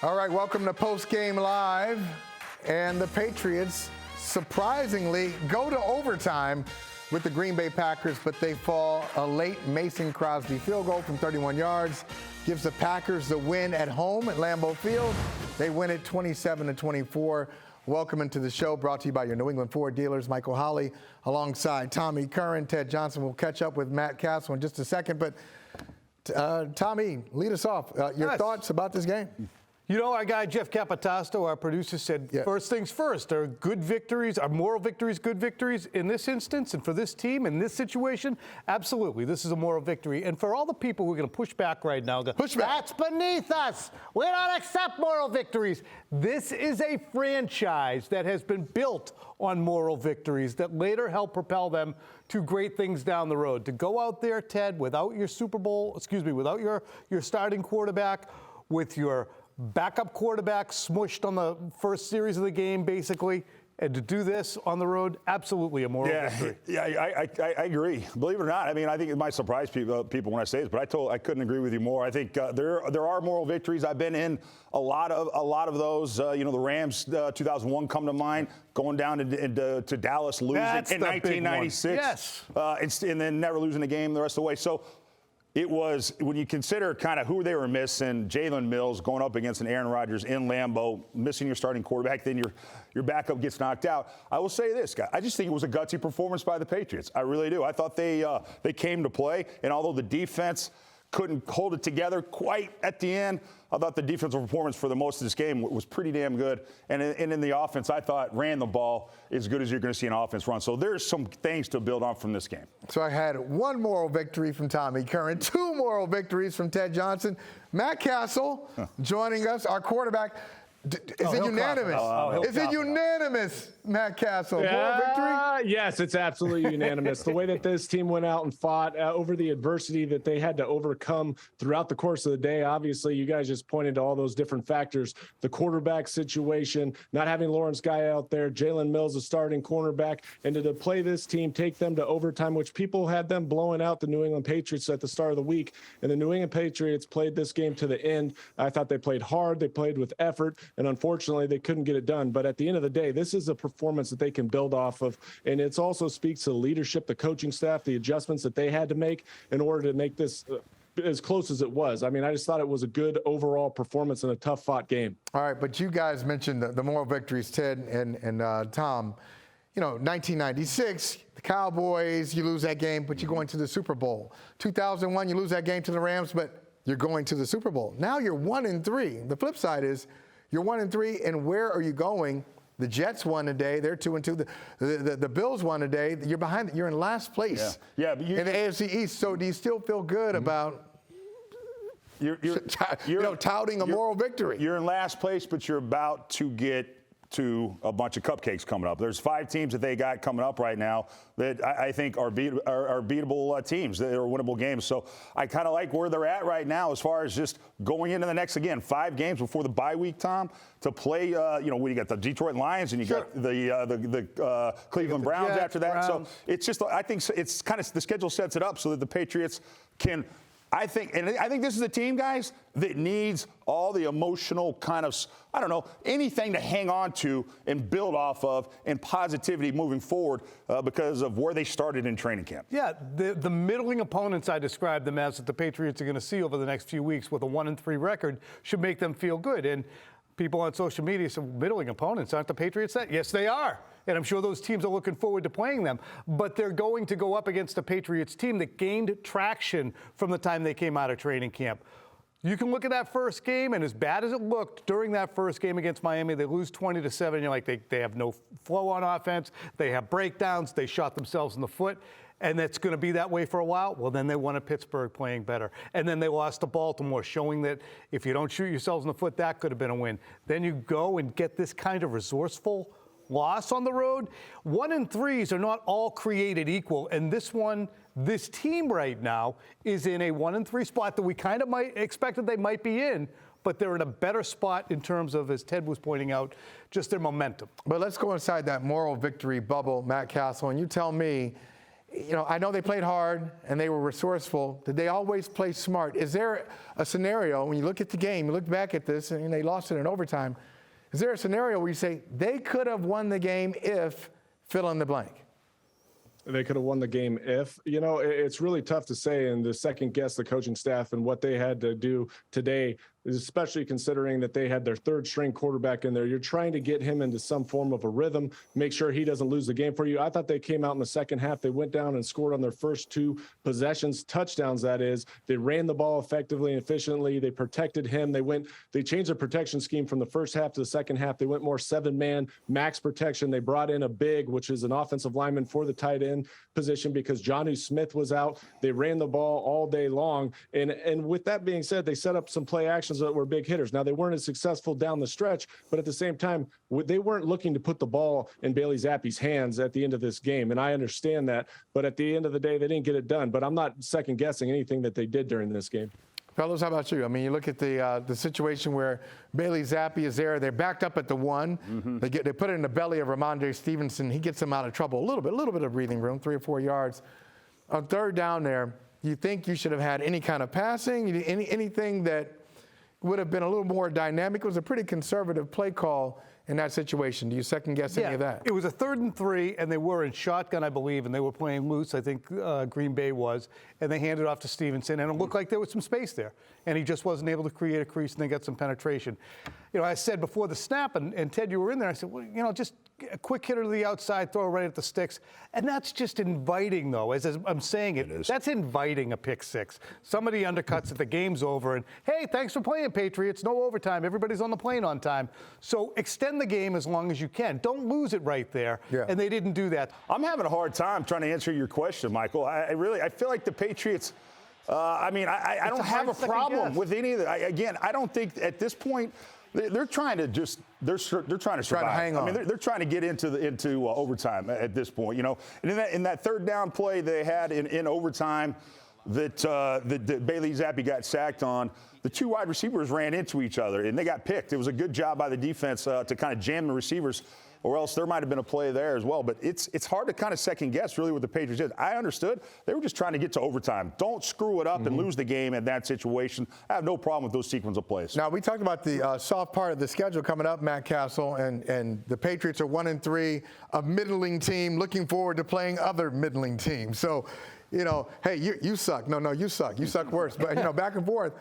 All right, welcome to Post Game Live. And the Patriots surprisingly go to overtime with the Green Bay Packers, but they fall. A late Mason Crosby field goal from 31 yards gives the Packers the win at home at Lambeau Field. They win it 27-24. Welcome into the show, brought to you by your New England Ford dealers, Michael Holley, alongside Tommy Curran, Ted Johnson. We'll catch up with Matt Cassel in just a second, but Tommy, lead us off. Your thoughts about this game? You know, our guy Jeff Capitasto, our producer, said first things first. Are good victories, are moral victories good victories in this instance and for this team in this situation? Absolutely. This is a moral victory. And for all the people who are going to push back right now, that's beneath us. We don't accept moral victories. This is a franchise that has been built on moral victories that later help propel them to great things down the road. To go out there, Ted, without your without your starting quarterback, with your backup quarterback smushed on the first series of the game, basically, and to do this on the road, absolutely a moral victory. Yeah, I agree. Believe it or not, I mean, I think it might surprise people when I say this, but I couldn't agree with you more. I think there are moral victories. I've been in a lot of those. The Rams 2001 come to mind, going down to Dallas, losing in 1996. Yes, and then never losing a game the rest of the way. So it was, when you consider kind of who they were missing, Jalen Mills going up against an Aaron Rodgers in Lambeau, missing your starting quarterback, then your backup gets knocked out. I will say this, guy, I just think it was a gutsy performance by the Patriots. I really do. I thought they came to play, and although the defense couldn't hold it together quite at the end, I thought the defensive performance for the most of this game was pretty damn good. And in the offense, I thought ran the ball as good as you're going to see an offense run. So there's some things to build on from this game. So I had one moral victory from Tommy Curran, two moral victories from Ted Johnson. Matt Cassel joining us, our quarterback. Is it unanimous? Is it unanimous, Matt Cassel? Moral victory? Yes, it's absolutely unanimous. The way that this team went out and fought over the adversity that they had to overcome throughout the course of the day. Obviously, you guys just pointed to all those different factors. The quarterback situation, not having Lawrence Guy out there, Jalen Mills, a starting cornerback, and to play this team, take them to overtime, which people had them blowing out the New England Patriots at the start of the week. And the New England Patriots played this game to the end. I thought they played hard. They played with effort. And unfortunately, they couldn't get it done. But at the end of the day, this is a performance that they can build off of. And it also speaks to the leadership, the coaching staff, the adjustments that they had to make in order to make this as close as it was. I mean, I just thought it was a good overall performance in a tough-fought game. All right, but you guys mentioned the moral victories, Ted and Tom. 1996, the Cowboys, you lose that game, but you're going to the Super Bowl. 2001, you lose that game to the Rams, but you're going to the Super Bowl. Now you're 1-3. The flip side is, you're 1-3, and where are you going? The Jets won today. They're 2-2. The Bills won today. You're behind. You're in last place. But in the AFC East. So do you still feel good about touting a moral victory? You're in last place, but you're about to get to a bunch of cupcakes coming up. There's 5 teams that they got coming up right now that I think are beatable teams, that are winnable games. So I kind of like where they're at right now as far as just going into the next, 5 games before the bye week, Tom, to play, when you got the Detroit Lions and you got the Cleveland Browns after that. So it's just, I think it's kind of, the schedule sets it up so that the Patriots can, I think this is a team, guys, that needs all the emotional kind of, anything to hang on to and build off of and positivity moving forward because of where they started in training camp. Yeah, the middling opponents I described them as that the Patriots are going to see over the next few weeks with a 1-3 record should make them feel good. And people on social media say, middling opponents, aren't the Patriots that? Yes, they are. And I'm sure those teams are looking forward to playing them. But they're going to go up against a Patriots team that gained traction from the time they came out of training camp. You can look at that first game, and as bad as it looked during that first game against Miami, they lose 20-7. And you're like, they have no flow on offense. They have breakdowns. They shot themselves in the foot. And that's going to be that way for a while. Well, then they won at Pittsburgh playing better. And then they lost to Baltimore, showing that if you don't shoot yourselves in the foot, that could have been a win. Then you go and get this kind of resourceful loss on the road. 1-3s are not all created equal. And this team right now is in a 1-3 spot that we kind of expected they might be in. But they're in a better spot in terms of, as Ted was pointing out, just their momentum. But let's go inside that moral victory bubble, Matt Cassel, and you tell me, I know they played hard and they were resourceful. Did they always play smart? Is there a scenario, when you look at the game, you look back at this, and they lost it in overtime, is there a scenario where you say they could have won the game if fill in the blank? They could have won the game if. It's really tough to say and to second guess the coaching staff and what they had to do today, especially considering that they had their third string quarterback in there. You're trying to get him into some form of a rhythm, make sure he doesn't lose the game for you. I thought they came out in the second half. They went down and scored on their first 2 possessions, touchdowns, that is. They ran the ball effectively and efficiently. They protected him. They changed their protection scheme from the first half to the second half. They went more 7-man max protection. They brought in a big, which is an offensive lineman for the tight end position because Jonnu Smith was out. They ran the ball all day long. And with that being said, they set up some play actions that were big hitters. Now, they weren't as successful down the stretch, but at the same time, they weren't looking to put the ball in Bailey Zappe's hands at the end of this game. And I understand that. But at the end of the day, they didn't get it done. But I'm not second guessing anything that they did during this game. Fellas, how about you? I mean, you look at the situation where Bailey Zappe is there. They're backed up at the 1. Mm-hmm. They put it in the belly of Ramondre Stevenson. He gets them out of trouble a little bit of breathing room, 3 or 4 yards. On third down there, you think you should have had any kind of passing, anything that would have been a little more dynamic? It was a pretty conservative play call in that situation. Do you second guess any of that? It was a 3rd and 3, and they were in shotgun, I believe, and they were playing loose. I think Green Bay was, and they handed off to Stevenson, and it looked like there was some space there, and he just wasn't able to create a crease, and they got some penetration. I said before the snap, and Ted, you were in there. I said, well, just a quick hitter to the outside, throw it right at the sticks, and that's just inviting, though. As I'm saying it, that's inviting a pick six. Somebody undercuts it, the game's over, and hey, thanks for playing, Patriots. No overtime. Everybody's on the plane on time. So extend the game as long as you can. Don't lose it right there. Yeah. And they didn't do that. I'm having a hard time trying to answer your question, Michael. I feel like the Patriots. I don't have a problem with any of that. I don't think at this point they're trying to just they're trying to survive. Hang on. I mean, they're trying to get into overtime at this point. And in that third down play they had in overtime that Bailey Zappe got sacked on, the 2 wide receivers ran into each other and they got picked. It was a good job by the defense to kind of jam the receivers, or else there might have been a play there as well. But it's hard to kind of second guess really what the Patriots did. I understood they were just trying to get to overtime. Don't screw it up and lose the game in that situation. I have no problem with those sequence of plays. Now, we talked about the soft part of the schedule coming up, Matt Cassel, and the Patriots are 1-3, a middling team looking forward to playing other middling teams. So, hey, you suck. No, you suck. You suck worse. But, back and forth.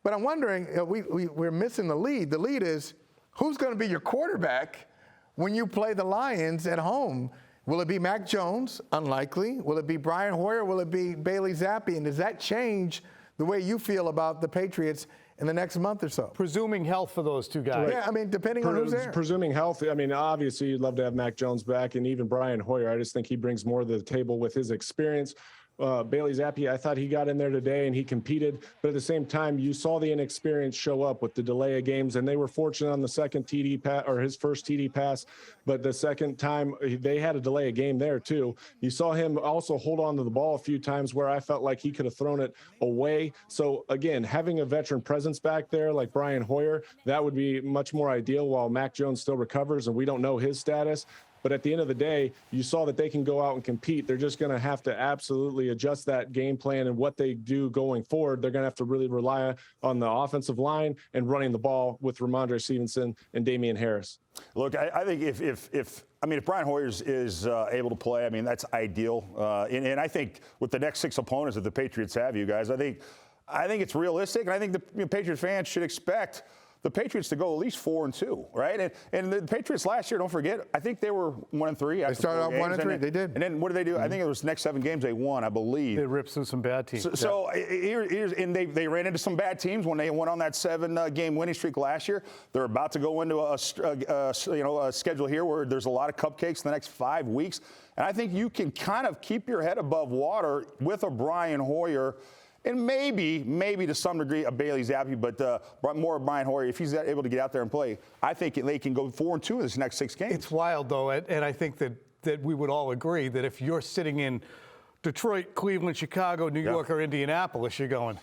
But I'm wondering, we're missing the lead. The lead is who's going to be your quarterback when you play the Lions at home? Will it be Mac Jones? Unlikely. Will it be Brian Hoyer? Will it be Bailey Zappe? And does that change the way you feel about the Patriots in the next month or so? Presuming health for those 2 guys. Yeah, I mean, depending on who's there. Presuming health, I mean, obviously you'd love to have Mac Jones back and even Brian Hoyer. I just think he brings more to the table with his experience. Bailey Zappe, I thought he got in there today and he competed, but at the same time, you saw the inexperience show up with the delay of games, and they were fortunate on the second TD pass or his first TD pass, but the second time they had a delay of game there too. You saw him also hold on to the ball a few times where I felt like he could have thrown it away. So again, having a veteran presence back there like Brian Hoyer, that would be much more ideal while Mac Jones still recovers and we don't know his status. But at the end of the day, you saw that they can go out and compete. They're just going to have to absolutely adjust that game plan and what they do going forward. They're going to have to really rely on the offensive line and running the ball with Ramondre Stevenson and Damian Harris. Look, I think if Brian Hoyer is able to play, I mean, that's ideal. And I think with the next 6 opponents that the Patriots have, you guys, I think it's realistic. And I think the Patriots fans should expect the Patriots to go at least 4-2, right? And the Patriots last year, don't forget, I think they were 1-3. They started off 1-3. They did. And then what did they do? I think it was the next 7 games they won, I believe. They ripped through some bad teams. So and they ran into some bad teams when they went on that 7-game winning streak last year. They're about to go into a schedule here where there's a lot of cupcakes in the next 5 weeks. And I think you can kind of keep your head above water with a Brian Hoyer. And maybe to some degree a Bailey Zappe, but more of Brian Hoyer. If he's able to get out there and play, I think they can go 4-2 in this next 6 games. It's wild, though, and I think that we would all agree that if you're sitting in Detroit, Cleveland, Chicago, New York, or Indianapolis, you're going,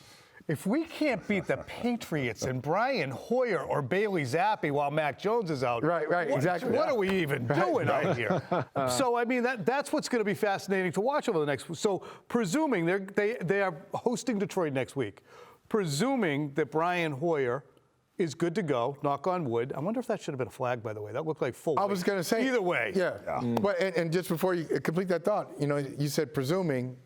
If we can't beat the Patriots and Brian Hoyer or Bailey Zappe while Mac Jones is out, Right, exactly. What are we even doing out here? So, I mean, that's what's going to be fascinating to watch over the next. So, presuming they are hosting Detroit next week, presuming that Brian Hoyer is good to go, knock on wood. I wonder if that should have been a flag, by the way. That looked like full. I was going to say. Either way. Yeah. But, and just before you complete that thought, you said presuming.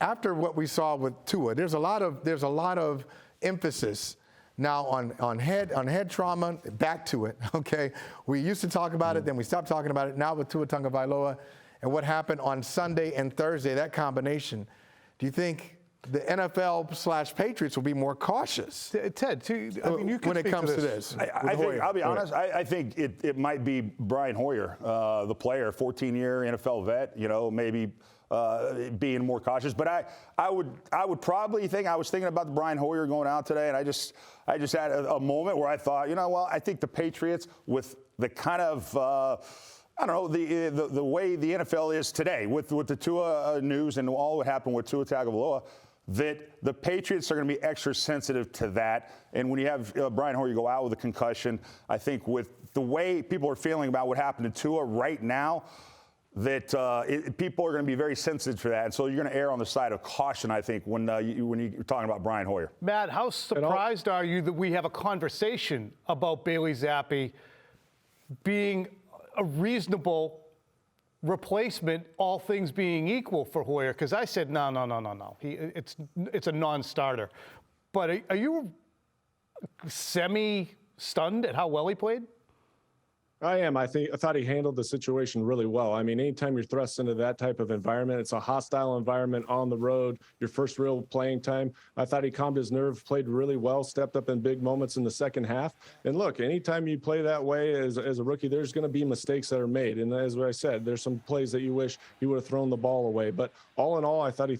After what we saw with Tua, there's a lot of emphasis now on head trauma. Back to it, okay? We used to talk about it, then we stopped talking about it. Now with Tua Tagovailoa and what happened on Sunday and Thursday, that combination. Do you think the NFL/Patriots will be more cautious? Ted, I mean, you can when it speak comes to this. I think, I'll be honest, I think it might be Brian Hoyer, the player, 14-year NFL vet, maybe being more cautious. But I would probably think, I was thinking about the Brian Hoyer going out today, and I just had a moment where I thought, I think the Patriots, with the kind of I don't know, the way the NFL is today with the Tua news and all what happened with Tua Tagovailoa, that the Patriots are going to be extra sensitive to that. And when you have Brian Hoyer go out with a concussion, I think with the way people are feeling about what happened to Tua right now, that people are going to be very sensitive to that. And so you're going to err on the side of caution, I think, when you're talking about Brian Hoyer. Matt, how surprised are you that we have a conversation about Bailey Zappe being a reasonable replacement, all things being equal, for Hoyer? Because I said, no. It's a non-starter. But are you semi-stunned at how well he played? I am. I thought he handled the situation really well. I mean, anytime you're thrust into that type of environment, it's a hostile environment on the road, your first real playing time. I thought he calmed his nerve, played really well, stepped up in big moments in the second half. And look, anytime you play that way as a rookie, there's going to be mistakes that are made. And as I said, there's some plays that you wish he would have thrown the ball away. But all in all, I thought he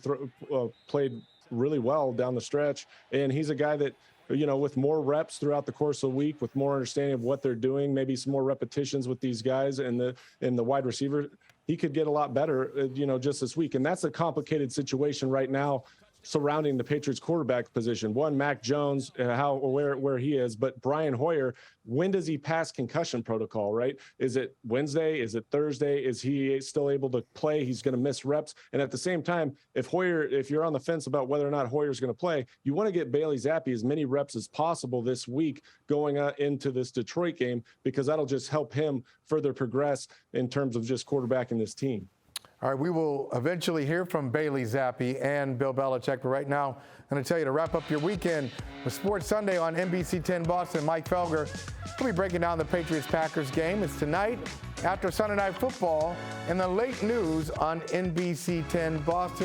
played really well down the stretch. And he's a guy that, with more reps throughout the course of the week, with more understanding of what they're doing, maybe some more repetitions with these guys and the wide receiver, he could get a lot better, just this week. And that's a complicated situation right now surrounding the Patriots quarterback position. One, Mac Jones, where he is, but Brian Hoyer, when does he pass concussion protocol, right? Is it Wednesday? Is it Thursday? Is he still able to play? He's going to miss reps. And at the same time, if you're on the fence about whether or not Hoyer's going to play, you want to get Bailey Zappe as many reps as possible this week going into this Detroit game, because that'll just help him further progress in terms of just quarterbacking this team. All right, we will eventually hear from Bailey Zappe and Bill Belichick, but right now, I'm going to tell you to wrap up your weekend with Sports Sunday on NBC 10 Boston. Mike Felger will be breaking down the Patriots-Packers game. It's tonight after Sunday Night Football and the late news on NBC 10 Boston.